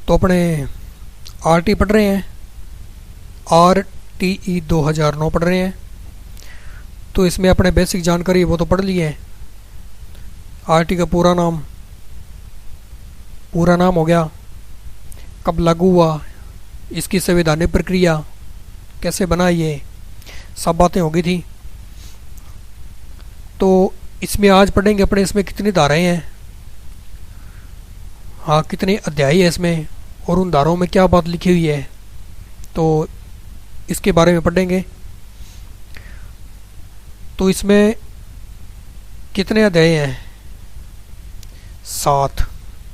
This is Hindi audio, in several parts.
तो अपने RT पढ़ रहे हैं, RTE 2009 पढ़ रहे हैं। तो इसमें अपने बेसिक जानकारी वो तो पढ़ लिए है। RT का पूरा नाम हो गया, कब लागू हुआ, इसकी संवैधानिक प्रक्रिया कैसे बना, ये सब बातें हो गई थी। तो इसमें आज पढ़ेंगे अपने इसमें कितनी धाराएं हैं, हाँ कितने अध्याय है इसमें, और उन धाराओं में क्या बात लिखी हुई है, तो इसके बारे में पढ़ेंगे। तो इसमें कितने अध्याय हैं? 7।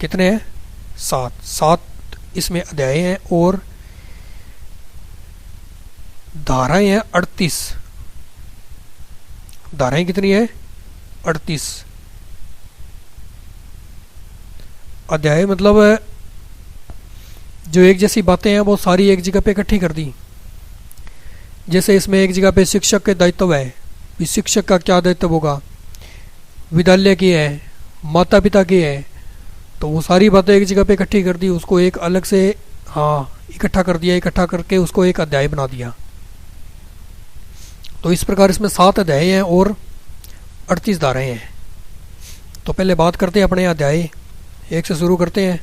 कितने हैं? 7 इसमें अध्याय हैं और धाराएं हैं 38। धाराएं कितनी है? 38। अध्याय मतलब जो एक जैसी बातें हैं वो सारी एक जगह पे इकट्ठी कर दी। जैसे इसमें एक जगह पे शिक्षक के दायित्व है, शिक्षक का क्या दायित्व होगा, विद्यालय की है, माता पिता की है, तो वो सारी बातें एक जगह पे इकट्ठी कर दी, उसको एक अलग से इकट्ठा कर दिया, इकट्ठा करके उसको एक अध्याय बना दिया। तो इस प्रकार इसमें 7 अध्याय हैं और 38 धाराएं हैं। तो पहले बात करते हैं अपने अध्याय 1 से शुरू करते हैं।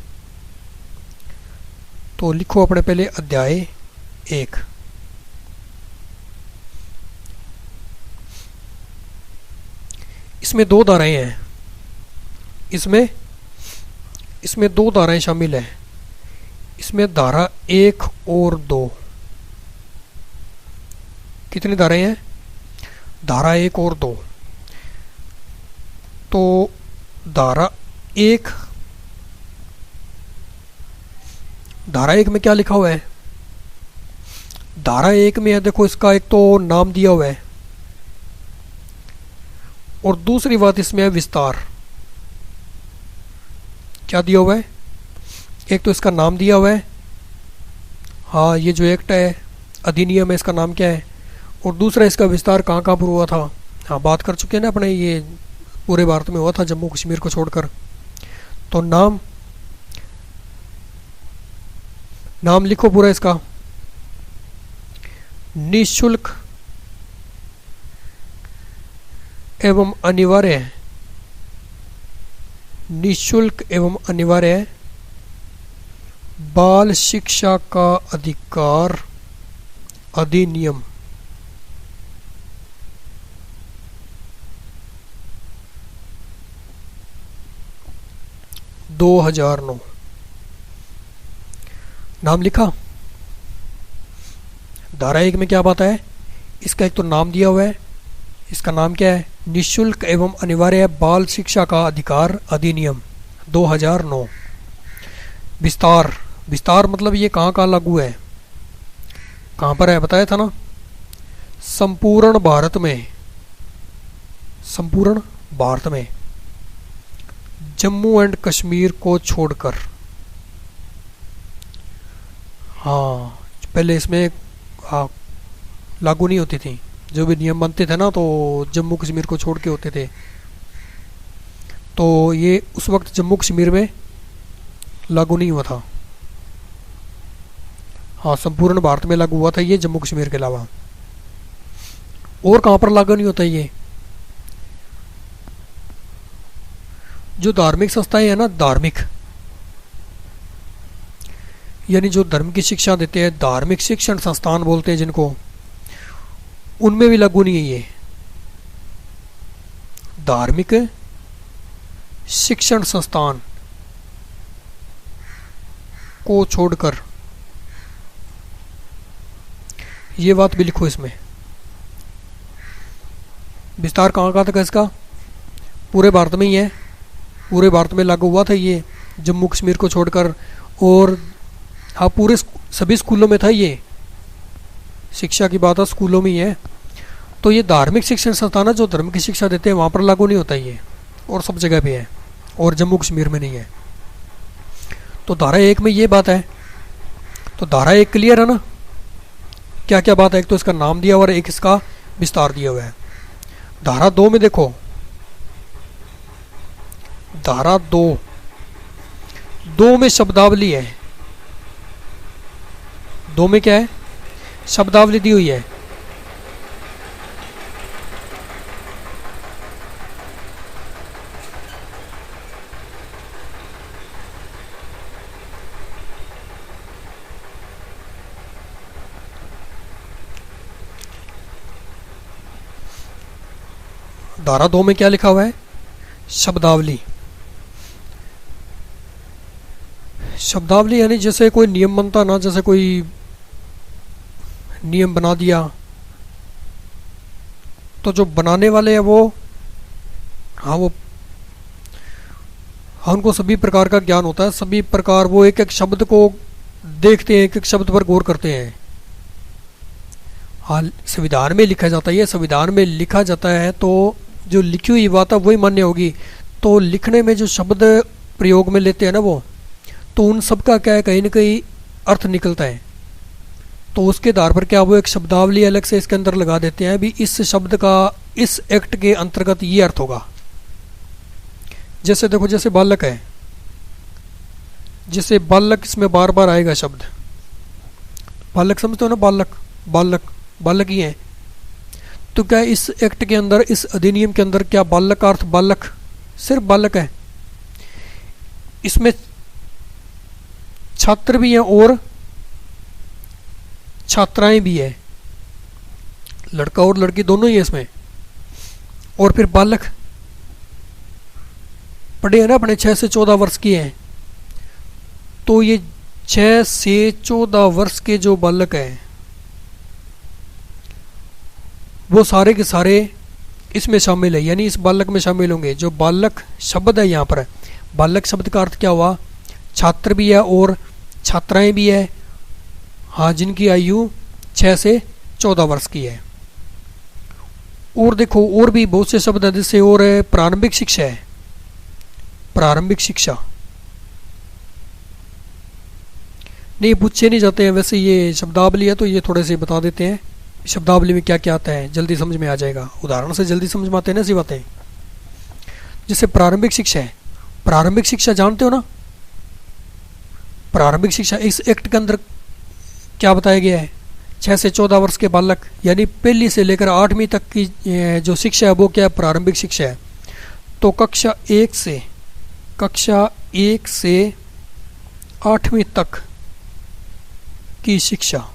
तो लिखो अपने पहले अध्याय 1। इसमें 2 धाराएं हैं, इसमें 2 धाराएं शामिल हैं। इसमें धारा 1 और 2। कितनी धाराएं हैं? धारा 1 और 2। तो धारा 1 में क्या लिखा हुआ है? धारा 1 में है, देखो इसका एक तो नाम दिया हुआ है और दूसरी बात इसमें है विस्तार। क्या दिया हुआ है? एक तो इसका नाम दिया हुआ है, हाँ ये जो एक्ट है, अधिनियम है, इसका नाम क्या है, और दूसरा इसका विस्तार कहाँ कहाँ पर हुआ था। हाँ बात कर चुके हैं ना अपने, ये पूरे भारत में हुआ था जम्मू कश्मीर को छोड़कर। तो नाम लिखो पूरा इसका, निःशुल्क एवं अनिवार्य है, निःशुल्क एवं अनिवार्य है बाल शिक्षा का अधिकार अधिनियम 2009। नाम लिखा। धारा 1 में क्या बात है? इसका एक तो नाम दिया हुआ है, इसका नाम क्या है? निःशुल्क एवं अनिवार्य बाल शिक्षा का अधिकार अधिनियम 2009। विस्तार मतलब ये कहाँ कहाँ लागू है, कहाँ पर है बताया था ना? संपूर्ण भारत में जम्मू एंड कश्मीर को छोड़कर। हाँ पहले इसमें लागू नहीं होती थी, जो भी नियम बनते थे ना तो जम्मू कश्मीर को छोड़ के होते थे। तो ये उस वक्त जम्मू कश्मीर में लागू नहीं हुआ था, हाँ संपूर्ण भारत में लागू हुआ था ये, जम्मू कश्मीर के अलावा। और कहाँ पर लागू नहीं होता ये? जो धार्मिक संस्थाएं हैं ना, धार्मिक यानी जो धर्म की शिक्षा देते हैं, धार्मिक शिक्षण संस्थान बोलते हैं जिनको, उनमें भी लागू नहीं है ये। धार्मिक शिक्षण संस्थान को छोड़कर, ये बात भी लिखो इसमें। विस्तार कहाँ कहाँ तक है इसका? पूरे भारत में ही है, पूरे भारत में लागू हुआ था ये, जम्मू कश्मीर को छोड़कर। और हाँ पूरे सभी स्कूलों में था ये, शिक्षा की बात है स्कूलों में ही है। तो ये धार्मिक शिक्षण संस्थान है जो धर्म की शिक्षा देते हैं, वहाँ पर लागू नहीं होता ये, और सब जगह पे है, और जम्मू कश्मीर में नहीं है। तो धारा 1 में ये बात है। तो धारा 1 क्लियर है ना? क्या क्या बात है? एक तो इसका नाम दिया हुआ और एक इसका विस्तार दिया हुआ है। धारा 2 में देखो, धारा 2 में शब्दावली है, दो में क्या है, शब्दावली दी हुई है। धारा दो में क्या लिखा हुआ है, शब्दावली। शब्दावली यानी जैसे कोई नियम बनता ना, जैसे कोई नियम बना दिया, तो जो बनाने वाले हैं वो, हाँ उनको सभी प्रकार का ज्ञान होता है, सभी प्रकार वो एक एक शब्द को देखते हैं, एक एक शब्द पर गौर करते हैं। हाँ, संविधान में लिखा जाता है, ये संविधान में लिखा जाता है तो जो लिखी हुई बात है वही मान्य होगी। तो लिखने में जो शब्द प्रयोग में लेते हैं ना वो, तो उन सब का क्या है, कहीं ना कहीं अर्थ निकलता है। तो उसके आधार पर क्या वो एक शब्दावली अलग से इसके अंदर लगा देते हैं, भी इस शब्द का इस एक्ट के अंतर्गत ये अर्थ होगा। जैसे देखो, जैसे बालक है, जैसे बालक, इसमें बार बार आएगा शब्द बालक, समझते हो ना, बालक बालक बालक ही है। तो क्या इस एक्ट के अंदर, इस अधिनियम के अंदर क्या बालक का अर्थ बालक, सिर्फ बालक है? इसमें छात्र भी हैं और छात्राएं भी है, लड़का और लड़की दोनों ही है इसमें। और फिर बालक पढ़े हैं ना अपने, 6 से 14 वर्ष की हैं, तो ये 6 से 14 वर्ष के जो बालक हैं वो सारे के सारे इसमें शामिल है, यानी इस बालक में शामिल होंगे। जो बालक शब्द है यहाँ पर, बालक शब्द का अर्थ क्या हुआ, छात्र भी है और छात्राएं भी है, हाँ, जिनकी आयु 6 से 14 वर्ष की है। और देखो और भी बहुत से शब्द हैं, जैसे और प्रारंभिक शिक्षा है, प्रारंभिक शिक्षा नहीं पूछे नहीं जाते हैं वैसे, ये शब्दावली है तो ये थोड़े से बता देते हैं शब्दावली में क्या क्या आता है, जल्दी समझ में आ जाएगा, उदाहरण से जल्दी समझ में आते हैं ना ऐसी बातें। जैसे प्रारंभिक शिक्षा है, प्रारंभिक शिक्षा जानते हो ना, प्रारंभिक शिक्षा इस एक्ट के अंदर क्या बताया गया है, 6 से 14 वर्ष के बालक, यानी पहली से लेकर 8वीं तक की जो शिक्षा है वो क्या है, प्रारंभिक शिक्षा है। तो कक्षा 1 से 8वीं तक की शिक्षा,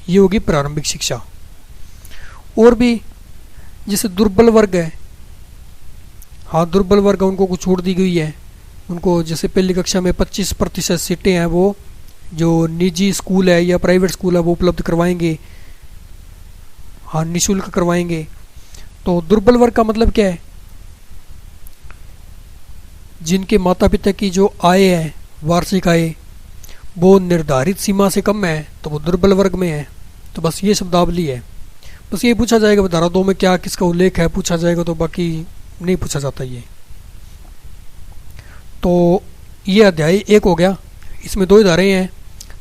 ये होगी प्रारंभिक शिक्षा। और भी जैसे दुर्बल वर्ग है, हाँ दुर्बल वर्ग है, उनको कुछ छूट दी गई है, उनको जैसे पहली कक्षा में 25% सीटें हैं वो जो निजी स्कूल है या प्राइवेट स्कूल है वो उपलब्ध करवाएंगे, हाँ निःशुल्क करवाएंगे। तो दुर्बल वर्ग का मतलब क्या है, जिनके माता पिता की जो आय है, वार्षिक आय, वो निर्धारित सीमा से कम है तो वो दुर्बल वर्ग में है। तो बस ये शब्दावली है, बस ये पूछा जाएगा धारा 2 में क्या किसका उल्लेख है पूछा जाएगा, तो बाकी नहीं पूछा जाता ये। तो ये अध्याय 1 हो गया, इसमें 2 ही धाराएं हैं,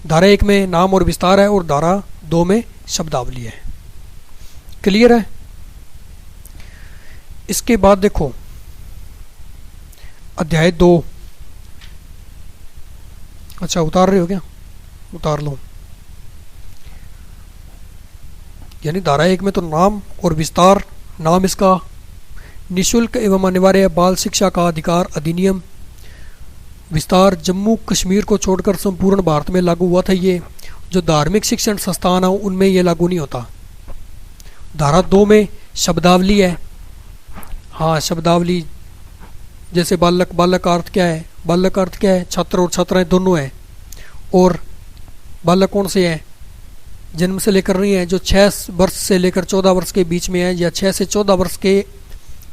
धारा 1 में नाम और विस्तार है और धारा 2 में शब्दावली है। क्लियर है? इसके बाद देखो अध्याय 2, अच्छा उतार रहे हो क्या, उतार लो। यानी धारा 1 में तो नाम और विस्तार, नाम इसका निःशुल्क एवं अनिवार्य बाल शिक्षा का अधिकार अधिनियम, विस्तार जम्मू कश्मीर को छोड़कर संपूर्ण भारत में लागू हुआ था। ये जो धार्मिक शिक्षण संस्थान है उनमें ये लागू नहीं होता। धारा 2 में शब्दावली है, हाँ शब्दावली, जैसे बालक, बालक का अर्थ क्या है, बालक का अर्थ क्या है, छात्र और छात्राएं दोनों हैं। और बालक कौन से हैं, जन्म से लेकर नहीं है, जो 6 वर्ष से लेकर 14 वर्ष के बीच में है, या 6 से 14 वर्ष के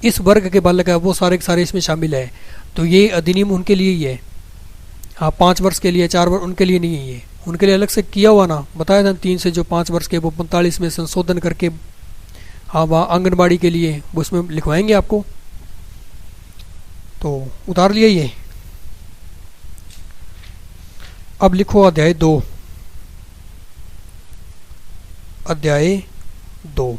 इस वर्ग के बालक है वो सारे के सारे इसमें शामिल है। तो ये अधिनियम उनके लिए ही है, हाँ 5 वर्ष के लिए, 4 वर्ष उनके लिए नहीं है, ये उनके लिए अलग से किया हुआ ना, बताया था 3 से जो 5 वर्ष के वो 45 में संशोधन करके, हाँ वहाँ आंगनबाड़ी के लिए वो इसमें लिखवाएंगे आपको। तो उतार लिया ये। अब लिखो अध्याय 2, अध्याय 2।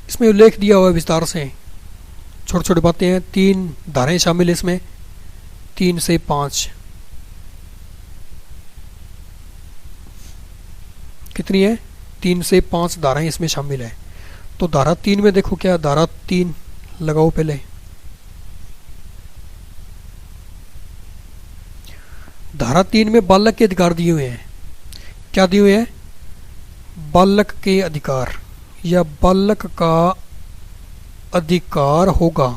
इसमें उल्लेख दिया हुआ है विस्तार से, छोटी छोटी बातें हैं, 3 धाराएं शामिल है इसमें। 3 से 5 कितनी है? 3 से 5 धाराएं इसमें शामिल है। तो धारा 3 में देखो क्या, धारा 3 लगाओ पहले। धारा 3 में बालक के अधिकार दिए हुए हैं। क्या दिए हुए हैं? बालक के अधिकार, या बालक का अधिकार होगा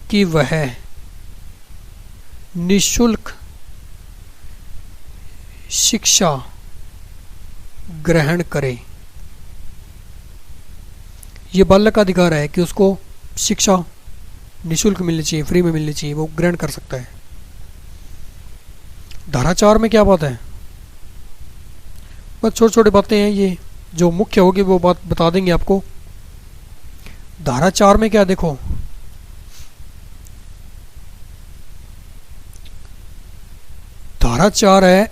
कि वह निःशुल्क शिक्षा ग्रहण करे। ये बालक का अधिकार है कि उसको शिक्षा निःशुल्क मिलनी चाहिए, फ्री में मिलनी चाहिए, वो ग्रहण कर सकता है। धारा 4 में क्या बात है? बस छोटी छोटी बातें हैं, ये जो मुख्य होगी वो बात बता देंगे आपको। धारा 4 में क्या देखो, धारा 4 है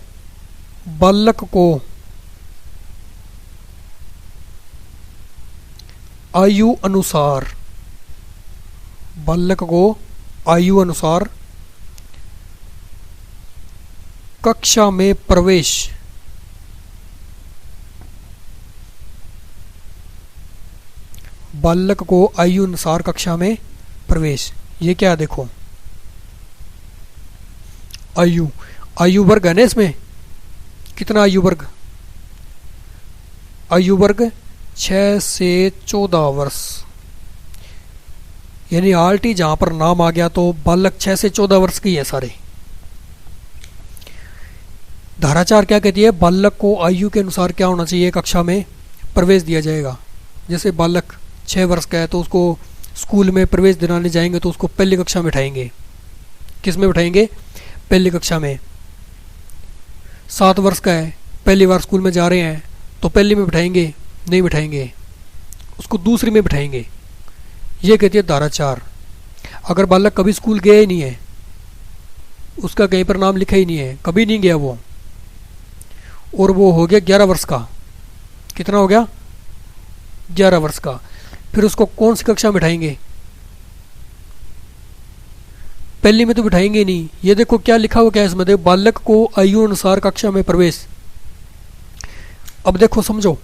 बालक को आयु अनुसार, बालक को आयु अनुसार कक्षा में प्रवेश, बालक को आयु अनुसार कक्षा में प्रवेश। ये क्या है देखो, आयु, आयु वर्ग है ना इसमें, कितना आयु वर्ग? आयु वर्ग 6 से 14 वर्ष, यानी आरटी जहां पर नाम आ गया तो बालक 6 से 14 वर्ष की है सारे। धारा 4 क्या कहती है? बालक को आयु के अनुसार क्या होना चाहिए? कक्षा में प्रवेश दिया जाएगा। जैसे बालक 6 वर्ष का है तो उसको स्कूल में प्रवेश दिलाने जाएंगे तो उसको पहली कक्षा में बिठाएंगे। किस में बिठाएंगे? पहली कक्षा में। 7 वर्ष का है, पहली बार स्कूल में जा रहे हैं तो पहली में बिठाएंगे? नहीं बिठाएंगे, उसको दूसरी में बिठाएंगे। ये कहती है धारा 4। अगर बालक कभी स्कूल गया ही नहीं है, उसका कहीं पर नाम लिखा ही नहीं है, कभी नहीं गया वो, और वो हो गया 11 वर्ष का, कितना हो गया? 11 वर्ष का, फिर उसको कौन सी कक्षा में बिठाएंगे? पहली में तो बिठाएंगे नहीं। ये देखो क्या लिखा हुआ, क्या है इसमें? देखो, बालक को आयु अनुसार कक्षा में प्रवेश। अब देखो समझो,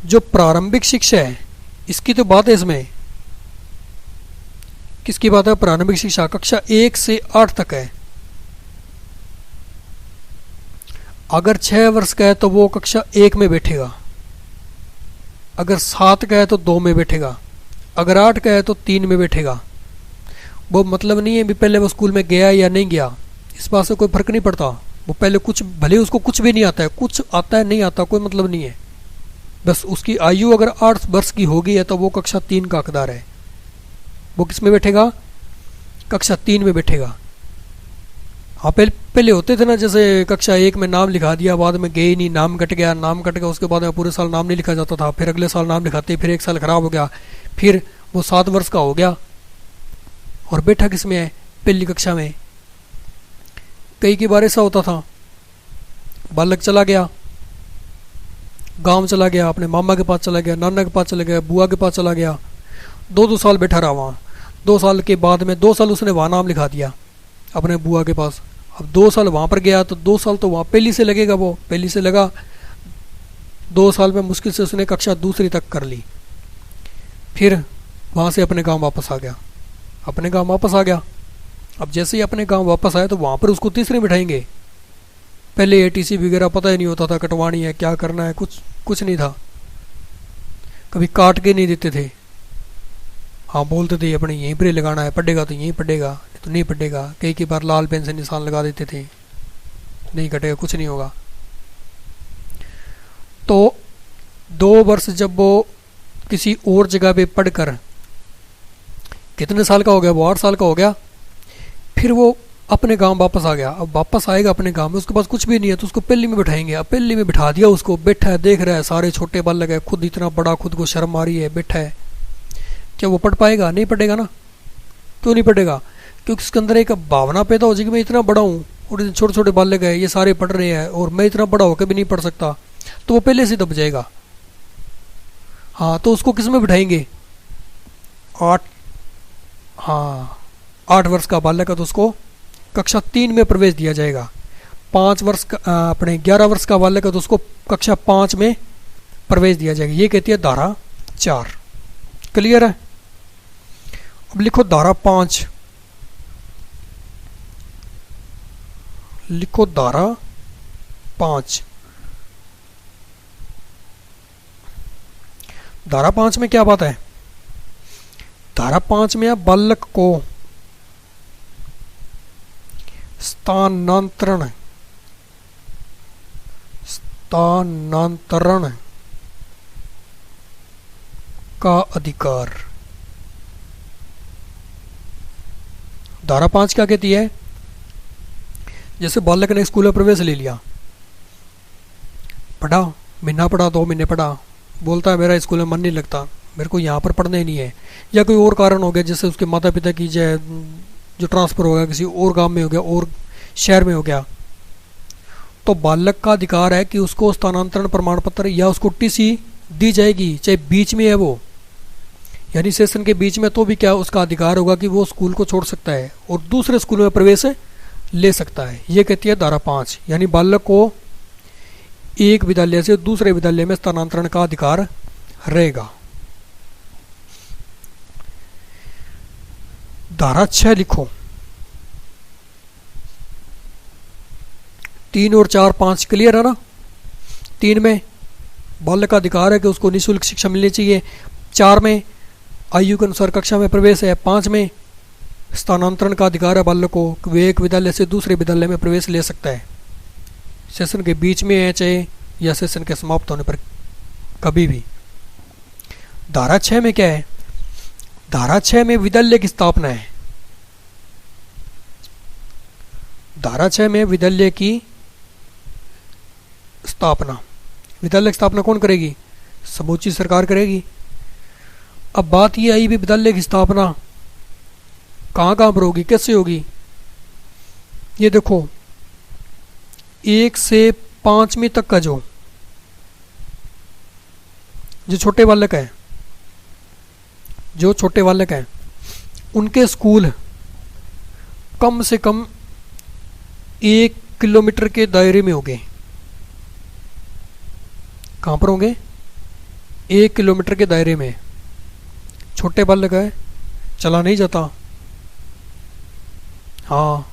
जो प्रारंभिक शिक्षा है इसकी तो बात है इसमें। किसकी बात है? प्रारंभिक शिक्षा कक्षा 1 से 8 तक है। अगर 6 वर्ष का है तो वो कक्षा 1 में बैठेगा, अगर 7 का है तो 2 में बैठेगा, अगर 8 का है तो 3 में बैठेगा। वो मतलब नहीं है भी पहले वो स्कूल में गया या नहीं गया, इस बात से कोई फर्क नहीं पड़ता। वो पहले कुछ, भले उसको कुछ भी नहीं आता है, कुछ आता है नहीं आता, कोई मतलब नहीं है। बस उसकी आयु अगर 8 वर्ष की होगी है तो वो कक्षा 3 का हकदार है। वो किस में बैठेगा? कक्षा 3 में बैठेगा। हाँ, पहले होते थे ना, जैसे कक्षा 1 में नाम लिखा दिया, बाद में गए नहीं, नाम कट गया, नाम कट गया, उसके बाद में पूरे साल नाम नहीं लिखा जाता था, फिर अगले साल नाम लिखाते, फिर एक साल खराब हो गया, फिर वो 7 वर्ष का हो गया और बैठा किस में है? पहली कक्षा में। कई बार ऐसा होता था, बालक चला गया, गांव चला गया, अपने मामा के पास चला गया, नाना के पास चला गया, बुआ के पास चला गया, 2 साल बैठा रहा वहाँ। 2 साल के बाद में 2 साल उसने वहाँ नाम लिखा दिया अपने बुआ के पास। अब 2 साल वहाँ पर गया तो 2 साल तो वहाँ पहली से लगेगा, वो पहली से लगा। 2 साल में मुश्किल से उसने कक्षा दूसरी तक कर ली, फिर वहाँ से अपने गाँव वापस आ गया, अपने गाँव वापस आ गया। अब जैसे ही अपने गाँव वापस आया तो वहाँ पर उसको तीसरे बिठाएंगे। पहले एटीसी वगैरह पता ही नहीं होता था, कटवानी है, क्या करना है, कुछ नहीं था, कभी काट के नहीं देते थे। हाँ, बोलते थे अपने यहीं पर लगाना है, पढ़ेगा तो यहीं पढ़ेगा, तो नहीं पढ़ेगा। कई बार लाल पेन से निशान लगा देते थे, नहीं कटेगा, कुछ नहीं होगा। तो 2 वर्ष जब वो किसी और जगह पे पढ़कर कितने साल का हो गया? वो 8 साल का हो गया। फिर वो अपने गांव वापस आ गया। अब वापस आएगा अपने गांव में, उसके पास कुछ भी नहीं है, तो उसको पहली में बैठाएंगे। अब पहली में बिठा दिया उसको, बैठा है, देख रहा है, सारे छोटे बालक है, खुद इतना बड़ा, खुद को शर्म आ रही है, बैठा है। क्या वो पढ़ पाएगा? नहीं पढ़ेगा ना। क्यों नहीं पढ़ेगा? क्योंकि उसके अंदर एक भावना पैदा हो जाएगी, मैं इतना बड़ा हूँ और छोटे छोटे बालक है, ये सारे पढ़ रहे हैं और मैं इतना बड़ा होकर भी नहीं पढ़ सकता, तो वो पहले से दब जाएगा। हाँ, तो उसको किस में बिठाएंगे? 8 हाँ, 8 वर्ष का बालक है तो उसको कक्षा 3 में प्रवेश दिया जाएगा। 5 वर्ष का अपने 11 वर्ष का बालक है तो उसको कक्षा 5 में प्रवेश दिया जाएगा। ये कहती है धारा 4। क्लियर है? अब लिखो धारा 5। लिखो धारा 5। धारा 5 में क्या बात है? धारा 5 में आप बालक को स्थानांतरण का अधिकार। धारा 5 क्या कहती है? जैसे बालक ने स्कूल में प्रवेश ले लिया, पढ़ा, महीना पढ़ा, 2 महीने पढ़ा, बोलता है मेरा स्कूल में मन नहीं लगता, मेरे को यहाँ पर पढ़ना ही नहीं है, या कोई और कारण हो गया, जैसे उसके माता पिता की जो ट्रांसफ़र हो गया, किसी और गांव में हो गया, और शहर में हो गया, तो बालक का अधिकार है कि उसको स्थानांतरण प्रमाण पत्र या उसको टीसी दी जाएगी, चाहे बीच में है वो, यानी सेशन के बीच में, तो भी क्या उसका अधिकार होगा कि वो स्कूल को छोड़ सकता है और दूसरे स्कूल में प्रवेश ले सकता है। ये कहती है धारा 5, यानी बालक को एक विद्यालय से दूसरे विद्यालय में स्थानांतरण का अधिकार रहेगा। धारा 6 लिखो। 3 और 4, 5 क्लियर है ना? 3 में बालक का अधिकार है कि उसको निःशुल्क शिक्षा मिलनी चाहिए। 4 में आयु के अनुसार कक्षा में प्रवेश है। 5 में स्थानांतरण का अधिकार है बालक को, वे एक विद्यालय से दूसरे विद्यालय में प्रवेश ले सकता है, सेशन के बीच में है चाहे या सेशन के समाप्त होने पर कभी भी। धारा 6 में क्या है? धारा 6 में विद्यालय की स्थापना है। धारा 6 में विद्यालय की स्थापना, विद्यालय की स्थापना कौन करेगी? समूची सरकार करेगी। अब बात ये आई भी विद्यालय की स्थापना कहाँ कहाँ पर होगी, कैसे होगी? ये देखो, 1 से 5वीं तक का जो छोटे बालक है, जो छोटे बालक हैं, उनके स्कूल कम से कम 1 किलोमीटर के दायरे में होंगे। कहाँ पर होंगे? 1 किलोमीटर के दायरे में। छोटे बालक है, चला नहीं जाता, हाँ,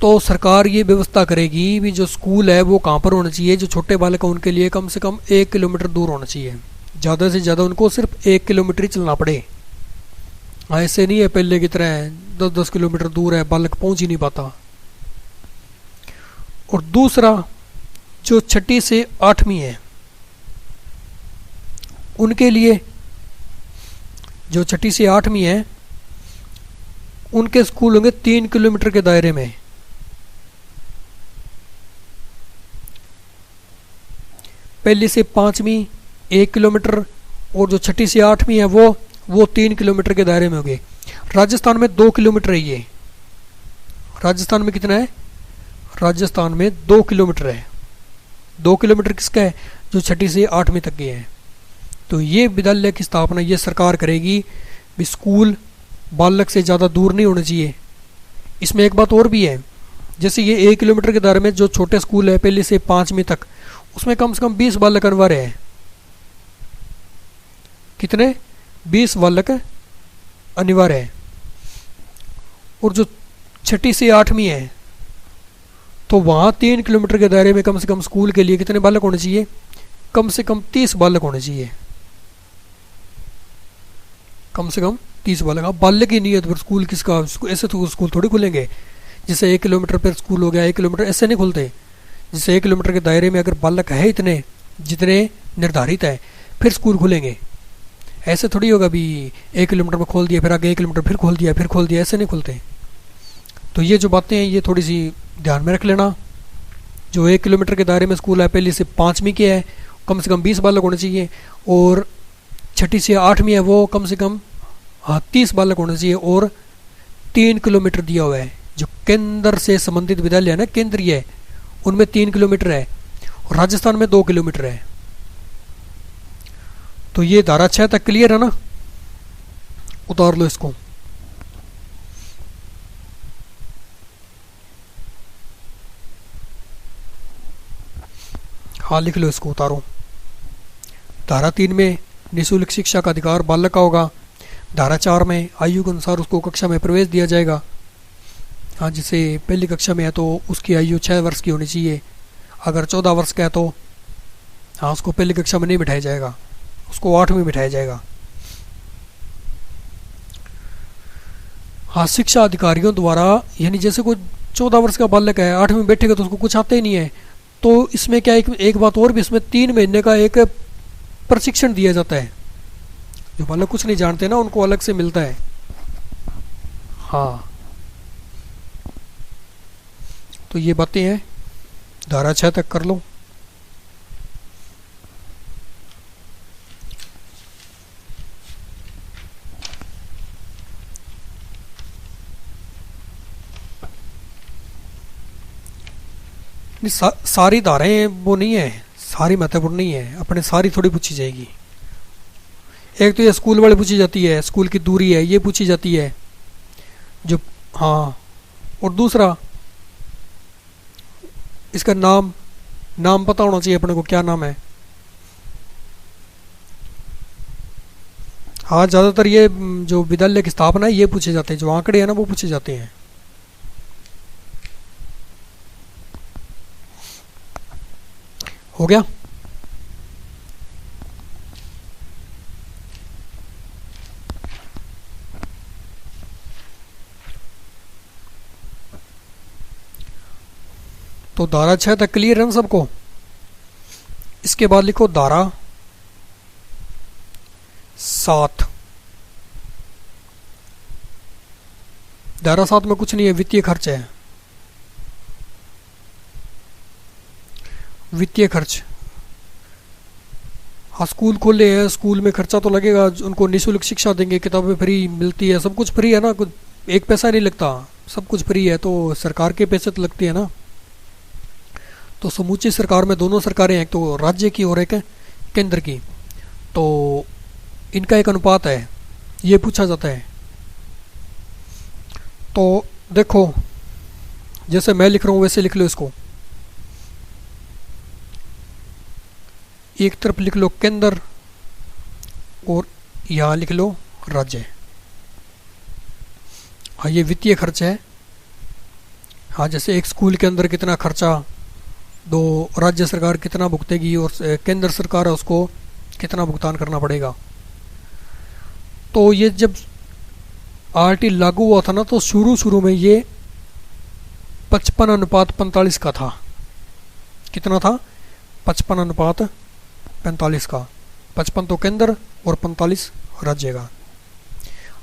तो सरकार ये व्यवस्था करेगी भी जो स्कूल है वो कहाँ पर होना चाहिए, जो छोटे बालक हैं उनके लिए कम से कम 1 किलोमीटर दूर होना चाहिए। ज़्यादा से ज़्यादा उनको सिर्फ 1 किलोमीटर ही चलना पड़े। ऐसे नहीं है पहले की तरह 10-10 किलोमीटर दूर है, बालक पहुँच ही नहीं पाता। और दूसरा, जो 6ठी से 8वीं है उनके लिए, जो 6ठी से 8वीं है उनके स्कूल होंगे 3 किलोमीटर के दायरे में। पहली से 5वीं 1 किलोमीटर और जो 6ठी से 8वीं है वो 3 किलोमीटर के दायरे में होंगे। राजस्थान में 2 किलोमीटर है। ये राजस्थान में कितना है? राजस्थान में 2 किलोमीटर है। 2 किलोमीटर किसका है? जो 6ठी से 8वीं तक के हैं। तो ये विद्यालय की स्थापना ये सरकार करेगी भी स्कूल बालक से ज़्यादा दूर नहीं होना चाहिए। इसमें एक बात और भी है, जैसे ये 1 किलोमीटर के दायरे में जो छोटे स्कूल है पहली से 5वीं तक, उसमें कम से कम 20 बालक अनिवार्य है। कितने? 20 बालक अनिवार्य है। और जो 6ठी से 8वीं है तो वहाँ 3 किलोमीटर के दायरे में कम से कम स्कूल के लिए कितने बालक होने चाहिए? कम से कम 30 बालक होने चाहिए। कम से कम 30 बालक। अब बालक ही नहीं है तो फिर स्कूल किसका? ऐसे तो स्कूल थोड़ी खुलेंगे जैसे 1 किलोमीटर पर स्कूल हो गया, 1 किलोमीटर ऐसे नहीं खुलते। जैसे 1 किलोमीटर के दायरे में अगर बालक है इतने जितने निर्धारित है फिर स्कूल खुलेंगे। ऐसे थोड़ी होगा भी 1 किलोमीटर में खोल दिया, फिर आगे 1 किलोमीटर फिर खोल दिया, फिर खोल दिया, ऐसे नहीं खुलते। तो ये जो बातें हैं ये थोड़ी सी ध्यान में रख लेना। जो 1 किलोमीटर के दायरे में स्कूल है पहली से 5वीं के है कम से कम 20 बालक होने चाहिए, और 6ठी से 8वीं है वो कम से कम 30 बालक होने चाहिए, और 3 किलोमीटर दिया हुआ है। जो केंद्र से संबंधित विद्यालय है ना, केंद्रीय है, उनमें 3 किलोमीटर है, और राजस्थान में 2 किलोमीटर है। तो ये धारा 6 तक क्लियर है ना। उतार लो इसको। हाँ लिख लो इसको, उतारो। धारा 3 में निःशुल्क शिक्षा का अधिकार बालक का होगा। धारा 4 में आयु के अनुसार उसको कक्षा में प्रवेश दिया जाएगा। हाँ, जैसे पहली कक्षा में है तो उसकी आयु 6 वर्ष की होनी चाहिए। अगर 14 वर्ष का है तो हाँ उसको पहली कक्षा में नहीं बिठाया जाएगा, उसको 8वीं में बिठाया जाएगा। हाँ, शिक्षा अधिकारियों द्वारा, यानी जैसे कोई 14 वर्ष का बालक है 8वीं में बैठेगा तो उसको कुछ आता ही नहीं है, तो इसमें क्या एक बात और भी, इसमें 3 महीने का एक प्रशिक्षण दिया जाता है। जो बालक कुछ नहीं जानते ना उनको अलग से मिलता है। हाँ, तो ये बातें हैं, धारा 6 तक कर लो। नहीं, सारी धाराएं वो नहीं है, सारी महत्वपूर्ण नहीं है, अपने सारी थोड़ी पूछी जाएगी। एक तो ये स्कूल वाली पूछी जाती है, स्कूल की दूरी है ये पूछी जाती है जो। हाँ, और दूसरा इसका नाम पता होना चाहिए अपने को, क्या नाम है। हाँ, ज़्यादातर ये जो विद्यालय की स्थापना है ये पूछे जाते हैं, जो आंकड़े हैं ना वो पूछे जाते हैं। हो गया। तो धारा 6 तक क्लियर है ना सबको। इसके बाद लिखो धारा 7। धारा 7 में कुछ नहीं है, वित्तीय खर्च है। वित्तीय खर्च, हाँ स्कूल खोले हैं, स्कूल में खर्चा तो लगेगा, उनको निःशुल्क शिक्षा देंगे, किताबें फ्री मिलती है, सब कुछ फ्री है ना, कुछ एक पैसा नहीं लगता, सब कुछ फ्री है, तो सरकार के पैसे तो लगते हैं ना। तो समूची सरकार में दोनों सरकारें हैं, एक तो राज्य की और एक केंद्र की, तो इनका एक अनुपात है, ये पूछा जाता है। तो देखो जैसे मैं लिख रहा हूँ वैसे लिख लो इसको। एक तरफ लिख लो केंद्र और यहाँ लिख लो राज्य। हाँ, ये वित्तीय खर्च है। हाँ, जैसे एक स्कूल के अंदर कितना खर्चा, दो राज्य सरकार कितना भुगतेगी और केंद्र सरकार है उसको कितना भुगतान करना पड़ेगा। तो ये जब आरटी लागू हुआ था ना तो शुरू में ये 55:45 का था। कितना था? 55:45 का। 55 तो केंद्र और 45 राज्य का।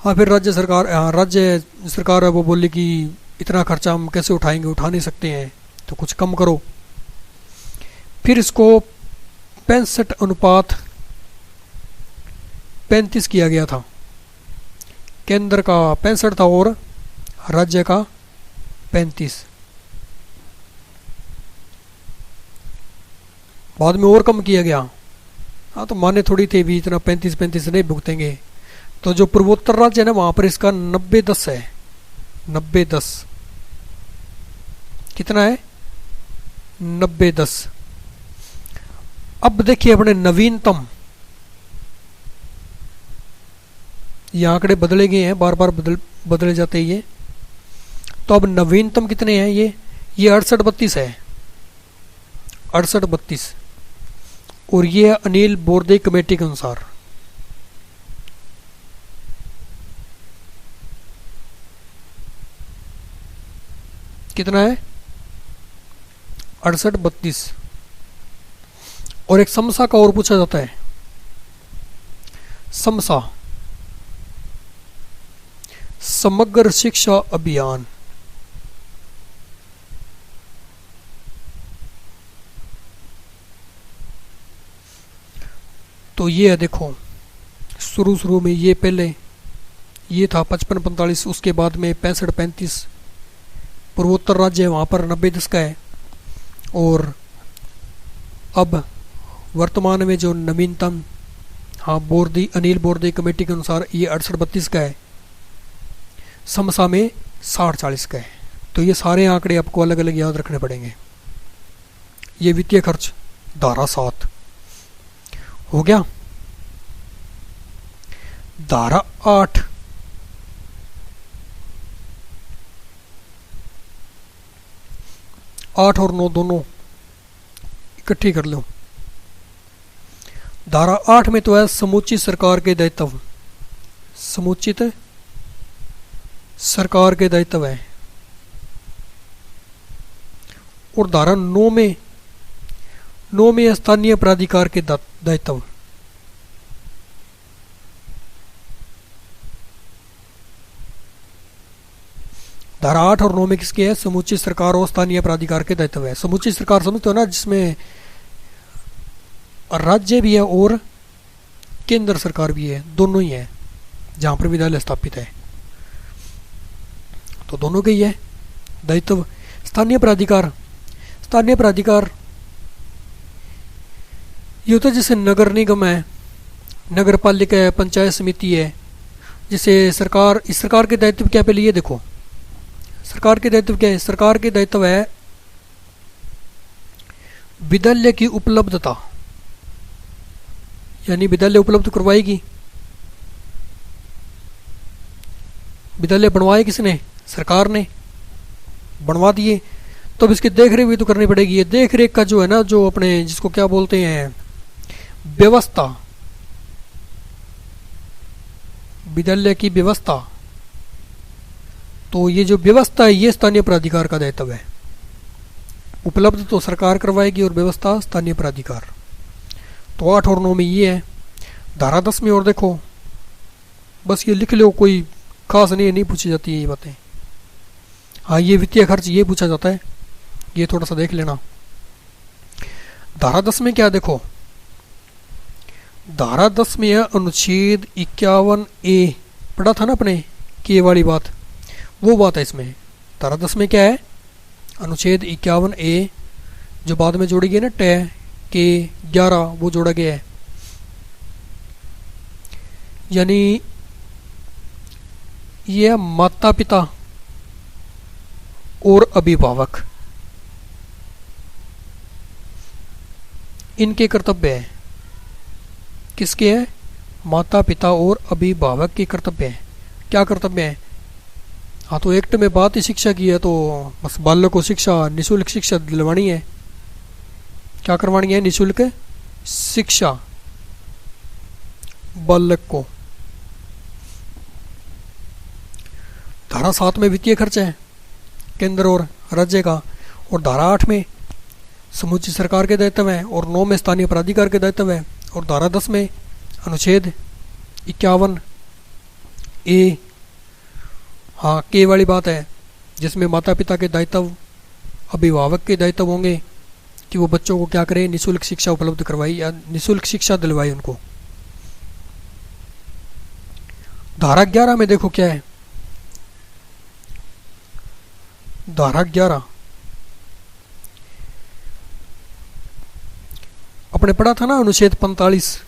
हाँ, फिर राज्य सरकार है वो बोली कि इतना खर्चा हम कैसे उठाएंगे, उठा नहीं सकते हैं, तो कुछ कम करो। फिर इसको 65:35 किया गया था। केंद्र का 65 था और राज्य का 35। बाद में और कम किया गया। हाँ, तो माने थोड़ी थे भी, इतना 35 नहीं भुगतेंगे। तो जो पूर्वोत्तर राज्य है ना वहां पर इसका 90-10 है। 90-10 कितना है? 90-10। अब देखिए अपने नवीनतम, ये आंकड़े बदले गए हैं, बार बार बदले जाते हैं ये। तो अब नवीनतम कितने हैं? ये 68-32 है। 68-32 और ये अनिल बोरदे कमेटी के अनुसार। कितना है? 68-32। और एक समसा का और पूछा जाता है। समसा, समग्र शिक्षा अभियान। तो ये है, देखो शुरू में ये पहले ये था 55-45, उसके बाद में 65-35 पूर्वोत्तर राज्य है वहाँ पर 90-10 का है। और अब वर्तमान में जो नवीनतम, हाँ, बोर्दी अनिल बोर्दे कमेटी के अनुसार ये 68-32 का है, समसा में 60-40 का है। तो ये सारे आंकड़े आपको अलग अलग याद रखने पड़ेंगे। ये वित्तीय खर्च धारा 7 हो गया। धारा 8 8 और 9 दोनों इकट्ठी कर लो। धारा 8 में तो है समुचित सरकार के दायित्व, समुचित सरकार के दायित्व है। और धारा 9 में स्थानीय प्राधिकार के दायित्व। धारा 8 और 9 में किसके है? समुचित सरकार और स्थानीय प्राधिकार के दायित्व है। समुचित सरकार समझते हो ना, जिसमें राज्य भी है और केंद्र सरकार भी है, दोनों ही है जहां पर विद्यालय स्थापित है, तो दोनों के ही है दायित्व। स्थानीय प्राधिकार, स्थानीय प्राधिकार ये होता है जैसे नगर निगम है, नगर पालिका है, पंचायत समिति है। जैसे सरकार, इस सरकार के दायित्व क्या, पहले ये देखो सरकार के दायित्व क्या है। सरकार के दायित्व है विद्यालय की उपलब्धता, यानी विद्यालय उपलब्ध करवाएगी। विद्यालय बनवाए किसने? सरकार ने बनवा दिए, तो अब इसकी देख रेख भी तो करनी पड़ेगी। ये देख रेख का जो है ना, जो अपने जिसको क्या बोलते हैं, व्यवस्था, विद्यालय की व्यवस्था, तो ये जो व्यवस्था है ये स्थानीय प्राधिकार का दायित्व है। उपलब्ध तो सरकार करवाएगी और व्यवस्था स्थानीय प्राधिकार। तो 8 और 9 में ये है। धारा 10 में और देखो, बस ये लिख लो, कोई खास नहीं पूछी जाती है ये बातें। हाँ, ये वित्तीय खर्च ये पूछा जाता है, ये थोड़ा सा देख लेना। धारा 10 में क्या देखो, धारा 10 में है अनुच्छेद 51A, पढ़ा था ना अपने के वाली बात, वो बात है इसमें। धारा 10 में क्या है? अनुच्छेद 51A, जो बाद में जोड़ी गई ना टे के 11, वो जोड़ा गया है। यानी ये माता पिता और अभिभावक, इनके कर्तव्य है। किसके है? माता पिता और अभिभावक के कर्तव्य है। क्या कर्तव्य है? हाँ, तो एक्ट में बात ही शिक्षा की है, तो बस बालक को शिक्षा, निःशुल्क शिक्षा दिलवानी है। क्या करवानी है? निःशुल्क शिक्षा बालक को। धारा 7 में वित्तीय खर्च है केंद्र और राज्य का, और धारा 8 में समुचित सरकार के दायित्व है, और 9 में स्थानीय प्राधिकार के दायित्व है, और धारा 10 में अनुच्छेद 51A, हाँ के वाली बात है, जिसमें माता पिता के दायित्व, अभिभावक के दायित्व होंगे कि वो बच्चों को क्या करे, निःशुल्क शिक्षा उपलब्ध करवाई या निःशुल्क शिक्षा दिलवाई उनको। धारा 11 में देखो क्या है। धारा 11 अपने पढ़ा था ना, अनुच्छेद 45,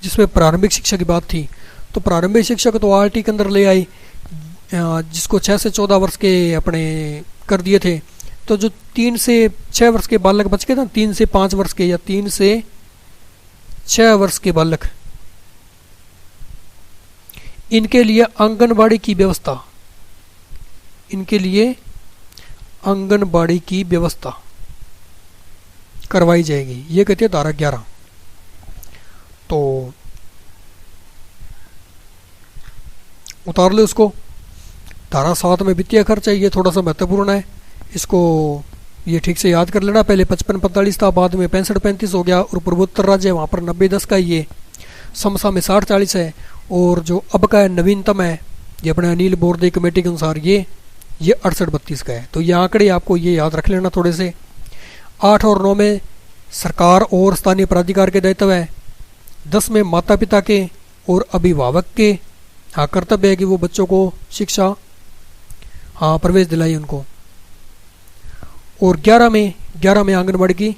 जिसमें प्रारंभिक शिक्षा की बात थी। तो प्रारंभिक शिक्षा को तो आरटी के अंदर ले आई, जिसको 6 से 14 वर्ष के अपने कर दिए थे। तो जो 3 से 6 वर्ष के बालक बच गए ना, 3 से 5 वर्ष के या 3 से 6 वर्ष के बालक, इनके लिए आंगनबाड़ी की व्यवस्था, इनके लिए आंगनबाड़ी की व्यवस्था करवाई जाएगी। ये कहती है धारा 11। तो उतार लो उसको। धारा 7 में वित्तीय खर्च है, ये थोड़ा सा महत्वपूर्ण है, इसको ये ठीक से याद कर लेना। पहले 55-45 था, बाद में 65-35 हो गया, और पूर्वोत्तर राज्य वहाँ पर 90-10 का ये, समसा में 60-40 है, और जो अब का है नवीनतम है, ये अपने अनिल बोर्दे कमेटी के अनुसार ये 68-32 का है। तो ये आंकड़े आपको ये याद रख लेना थोड़े से। 8 और 9 में सरकार और स्थानीय प्राधिकार के दायित्व है। 10 में माता पिता के और अभिभावक के हाँ कर्तव्य है कि वो बच्चों को शिक्षा हाँ प्रवेश दिलाई उनको। और 11 में आंगनबाड़ी की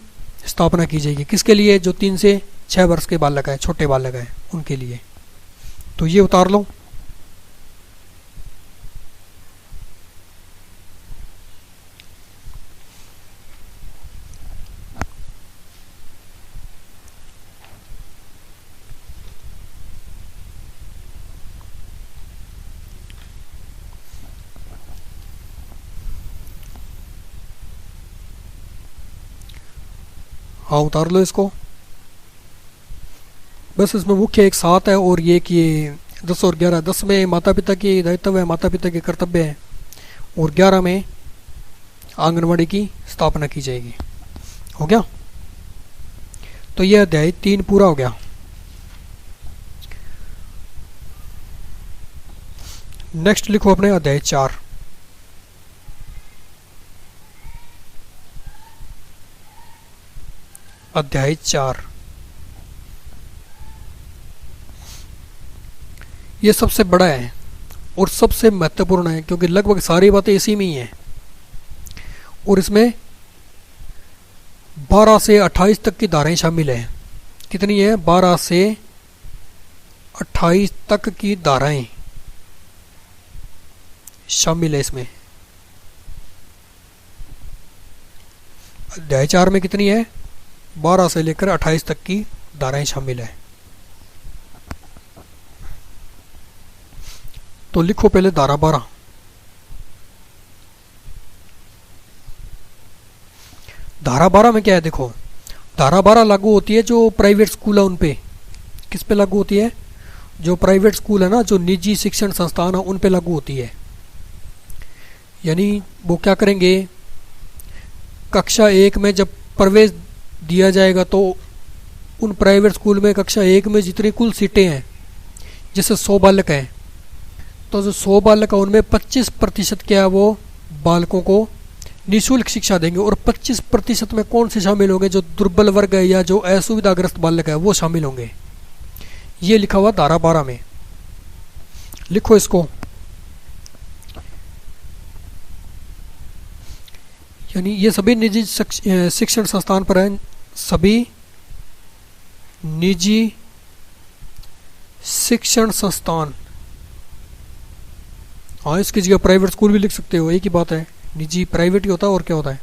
स्थापना की जाएगी। किसके लिए? जो 3 से 6 वर्ष के बालक है, छोटे बालक है, उनके लिए। तो ये उतार लो। हाँ उतार लो इसको। बस इसमें मुख्य एक 7 है और ये कि 10 और 11, 10 में माता पिता की दायित्व है, माता पिता के कर्तव्य है, और 11 में आंगनवाड़ी की स्थापना की जाएगी। हो गया। तो यह अध्याय 3 पूरा हो गया। नेक्स्ट लिखो अपने अध्याय 4। अध्याय 4 ये सबसे बड़ा है और सबसे महत्वपूर्ण है, क्योंकि लगभग सारी बातें इसी में ही हैं। और इसमें 12 से 28 तक की धाराएं शामिल हैं। कितनी है? 12 से 28 तक की धाराएं शामिल है इसमें। अध्याय 4 में कितनी है? 12 से लेकर 28 तक की धाराएं शामिल है। तो लिखो पहले धारा 12। धारा 12 में क्या है? देखो, धारा 12 लागू होती है जो प्राइवेट स्कूल है उन पे। किस पे लागू होती है? जो प्राइवेट स्कूल है ना, जो निजी शिक्षण संस्थान है, उन पे लागू होती है। यानी वो क्या करेंगे, कक्षा 1 में जब प्रवेश दिया जाएगा तो उन प्राइवेट स्कूल में कक्षा 1 में जितनी कुल सीटें हैं, जैसे 100 बालक हैं, तो जो 100 बालक है उनमें 25% क्या है, वो बालकों को निःशुल्क शिक्षा देंगे। और 25% में कौन से शामिल होंगे? जो दुर्बल वर्ग है या जो असुविधाग्रस्त बालक है वो शामिल होंगे। ये लिखा हुआ धारा 12 में। लिखो इसको। यानी ये सभी निजी शिक्षण संस्थान पर हैं, सभी निजी शिक्षण संस्थान। हाँ, इसकी जगह प्राइवेट स्कूल भी लिख सकते हो, एक ही बात है। निजी प्राइवेट ही होता है और क्या होता है।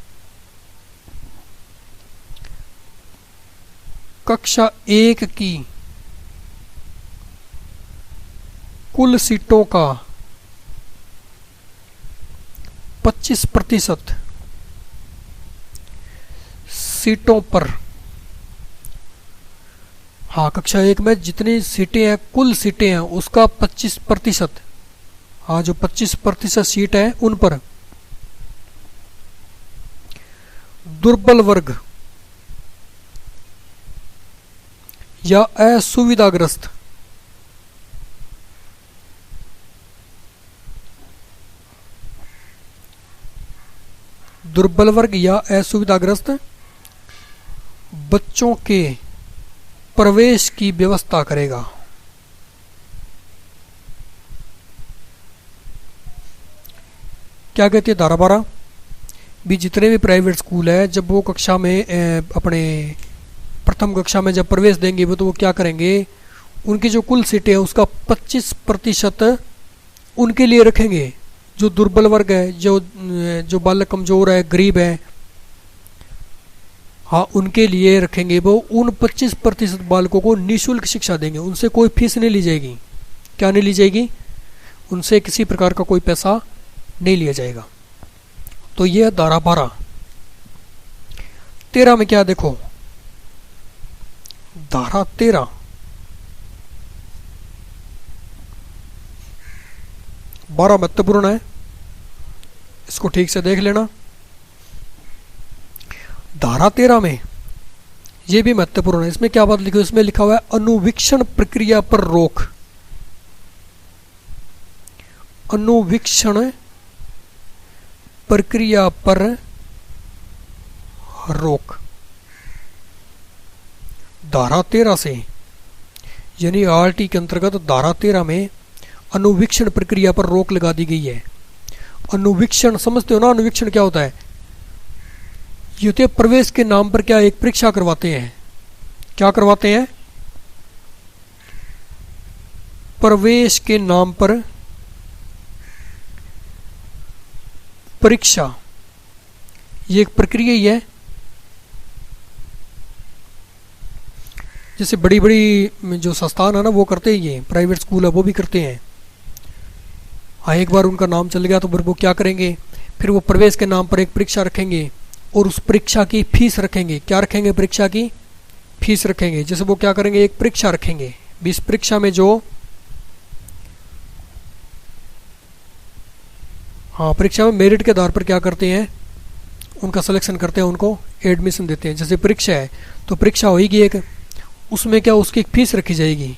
कक्षा 1 की कुल सीटों का 25% सीटों पर, हाँ, कक्षा 1 में जितनी सीटें हैं, कुल सीटें हैं, उसका 25%, हाँ, जो 25% सीट है उन पर दुर्बल वर्ग या असुविधाग्रस्त दुर्बल वर्ग या असुविधाग्रस्त बच्चों के प्रवेश की व्यवस्था करेगा। क्या कहती है धारा 12? भी जितने भी प्राइवेट स्कूल है, जब वो कक्षा में अपने प्रथम कक्षा में जब प्रवेश देंगे वो, तो वो क्या करेंगे, उनकी जो कुल सीटें हैं उसका 25% उनके लिए रखेंगे। जो दुर्बल वर्ग है, जो बालक कमजोर है, गरीब है, हाँ, उनके लिए रखेंगे। वो उन 25% बालकों को निःशुल्क शिक्षा देंगे। उनसे कोई फीस नहीं ली जाएगी। क्या नहीं ली जाएगी? उनसे किसी प्रकार का कोई पैसा नहीं लिया जाएगा। तो ये धारा 12। 13 में क्या देखो, धारा 13 12 महत्वपूर्ण है, इसको ठीक से देख लेना। धारा 13 में ये भी महत्वपूर्ण है। इसमें क्या बात लिखी? इसमें लिखा हुआ है अनुवीक्षण प्रक्रिया पर रोक। अनुवीक्षण प्रक्रिया पर रोक। धारा 13 से, यानी आरटी के अंतर्गत धारा 13 में अनुवीक्षण प्रक्रिया पर रोक लगा दी गई है। अनुवीक्षण समझते हो ना? अनुवीक्षण क्या होता है? ये होते हैं प्रवेश के नाम पर क्या एक परीक्षा करवाते हैं। क्या करवाते हैं? प्रवेश के नाम पर परीक्षा, ये एक प्रक्रिया ही है। जैसे बड़ी बड़ी जो संस्थान है ना वो करते ही हैं, प्राइवेट स्कूल है वो भी करते हैं। हाँ, एक बार उनका नाम चल गया तो फिर वो क्या करेंगे, फिर वो प्रवेश के नाम पर एक परीक्षा रखेंगे और उस परीक्षा की फीस रखेंगे। क्या रखेंगे? परीक्षा की फीस रखेंगे। जैसे वो क्या करेंगे, एक परीक्षा रखेंगे, इस परीक्षा में जो परीक्षा में मेरिट के आधार पर क्या करते हैं, उनका सिलेक्शन करते हैं, उनको एडमिशन देते हैं। जैसे परीक्षा है तो परीक्षा होगी एक, उसमें क्या उसकी फीस रखी जाएगी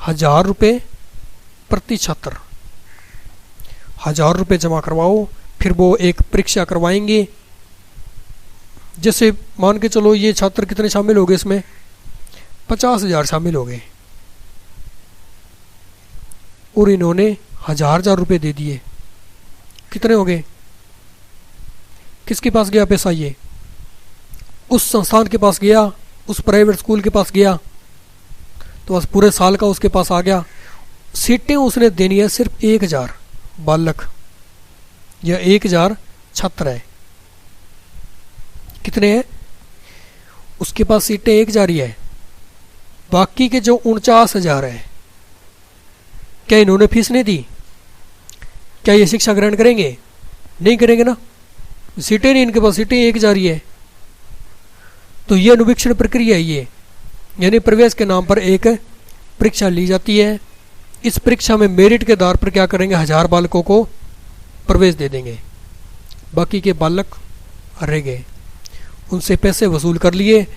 1000 रुपये प्रति छात्र। 1000 रुपये जमा करवाओ, फिर वो एक परीक्षा करवाएंगे। जैसे मान के चलो ये छात्र कितने शामिल हो गए इसमें, 50,000 शामिल हो गए और इन्होंने 1000 रुपये दे दिए। कितने हो गए? किसके पास गया पैसा? ये उस संस्थान के पास गया, उस प्राइवेट स्कूल के पास गया, तो बस पूरे साल का उसके पास आ गया। सीटें उसने देनी है सिर्फ 1000 बालक या 1000 छात्र है। कितने हैं उसके पास? सीटें 1000 ही है। बाकी के जो 49,000 है, क्या इन्होंने फीस नहीं दी? क्या ये शिक्षा ग्रहण करेंगे? नहीं करेंगे ना, सीटें नहीं इनके पास, सीटें 1000 ही है। तो ये अनुवीक्षण प्रक्रिया है ये, यानी प्रवेश के नाम पर एक परीक्षा ली जाती है। इस परीक्षा में मेरिट के आधार पर क्या करेंगे, 1000 बालकों को प्रवेश दे देंगे, बाकी के बालक रह गए। उनसे पैसे वसूल कर लिए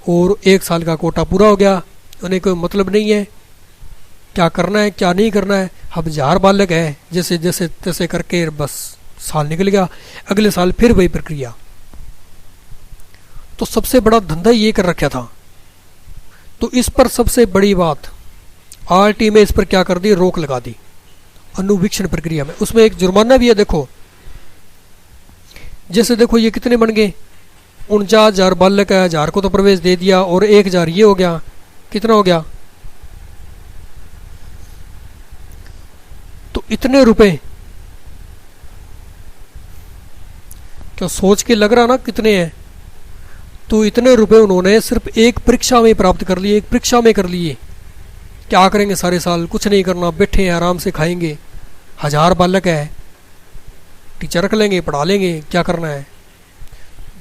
और 1 साल का कोटा पूरा हो गया। उन्हें कोई मतलब नहीं है क्या करना है क्या नहीं करना है। अब 1000 बालक है, जैसे जैसे तैसे करके बस साल निकल गया, अगले साल फिर वही प्रक्रिया। तो सबसे बड़ा धंधा ये कर रखा था। तो इस पर सबसे बड़ी बात आरटी में इस पर क्या कर दी, रोक लगा दी अनुवीक्षण प्रक्रिया में। उसमें एक जुर्माना भी है। देखो जैसे देखो ये कितने बन गए, 49,000 बालक है, 1000 को तो प्रवेश दे दिया और 1000 ये हो गया। कितना हो गया? तो इतने रुपए, क्या सोच के लग रहा ना कितने हैं? तो इतने रुपए उन्होंने सिर्फ एक परीक्षा में प्राप्त कर लिए, एक परीक्षा में कर लिए। क्या करेंगे सारे साल? कुछ नहीं करना, बैठे हैं आराम से खाएंगे। 1000 बालक है, टीचर रख लेंगे, पढ़ा लेंगे, क्या करना है।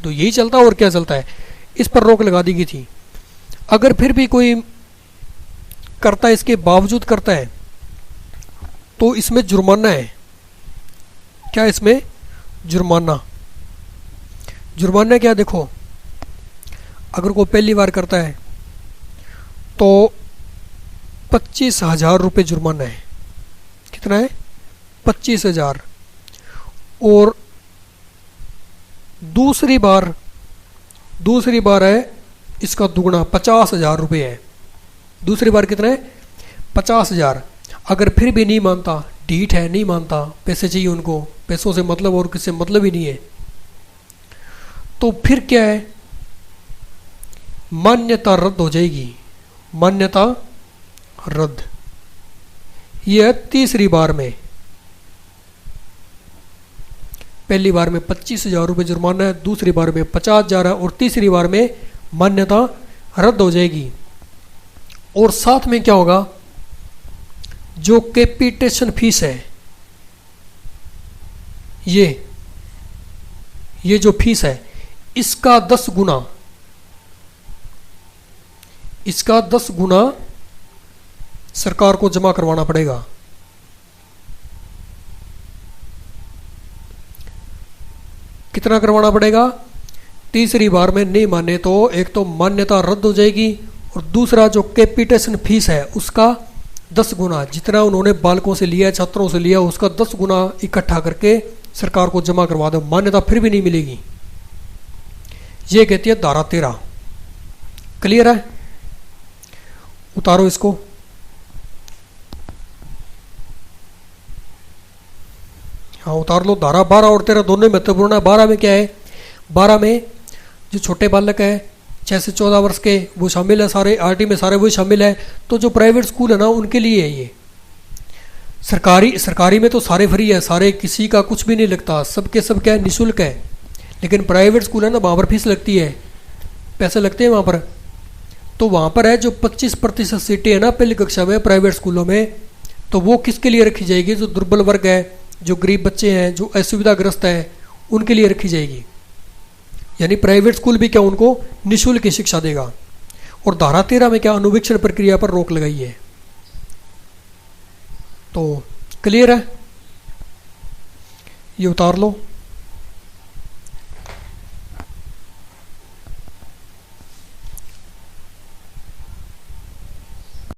तो यही चलता और क्या चलता है। इस पर रोक लगा दी गई थी। अगर फिर भी कोई करता है, इसके बावजूद करता है, तो इसमें जुर्माना है। क्या इसमें जुर्माना? जुर्माना क्या? देखो अगर कोई पहली बार करता है तो 25,000 रुपये जुर्माना है। कितना है? 25,000। और दूसरी बार है इसका दुगना, 50,000 रुपये है। दूसरी बार कितना है? 50,000। अगर फिर भी नहीं मानता, ढीठ है, नहीं मानता, पैसे चाहिए उनको, पैसों से मतलब और किसी से मतलब ही नहीं है, तो फिर क्या है, मान्यता रद्द हो जाएगी। मान्यता रद्द। यह तीसरी बार में, पहली बार में 25,000 रुपये जुर्माना है, दूसरी बार में 50,000 है और तीसरी बार में मान्यता रद्द हो जाएगी। और साथ में क्या होगा, जो कैपिटेशन फीस है, ये जो फीस है इसका 10 गुना, इसका 10 गुना सरकार को जमा करवाना पड़ेगा। कितना करवाना पड़ेगा? तीसरी बार में नहीं माने तो एक तो मान्यता रद्द हो जाएगी और दूसरा जो कैपिटेशन फीस है उसका 10 गुना, जितना उन्होंने बालकों से लिया, छात्रों से लिया, उसका 10 गुना इकट्ठा करके सरकार को जमा करवा दो। मान्यता फिर भी नहीं मिलेगी। ये कहती है धारा 13। क्लियर है? उतारो इसको। हाँ उतार लो। धारा 12 और 13 दोनों महत्वपूर्ण है। 12 में क्या है? 12 में जो छोटे बालक है 6 से 14 वर्ष के वो शामिल है, सारे आरटी में सारे वही शामिल है। तो जो प्राइवेट स्कूल है ना उनके लिए है ये। सरकारी सरकारी में तो सारे फ्री है, सारे किसी का कुछ भी नहीं लगता, सबके सब क्या है, निःशुल्क है। लेकिन प्राइवेट स्कूल है ना वहाँ पर फीस लगती है, पैसे लगते हैं वहाँ पर। तो वहाँ पर है जो 25% सीटें है ना पहली कक्षा में प्राइवेट स्कूलों में, तो वो किसके लिए रखी जाएगी, जो दुर्बल वर्ग है, जो गरीब बच्चे हैं, जो असुविधाग्रस्त है, उनके लिए रखी जाएगी। यानी प्राइवेट स्कूल भी क्या उनको निःशुल्क की शिक्षा देगा। और धारा 13 में क्या अनुवीक्षण प्रक्रिया पर रोक लगाई है। तो क्लियर है, ये उतार लो।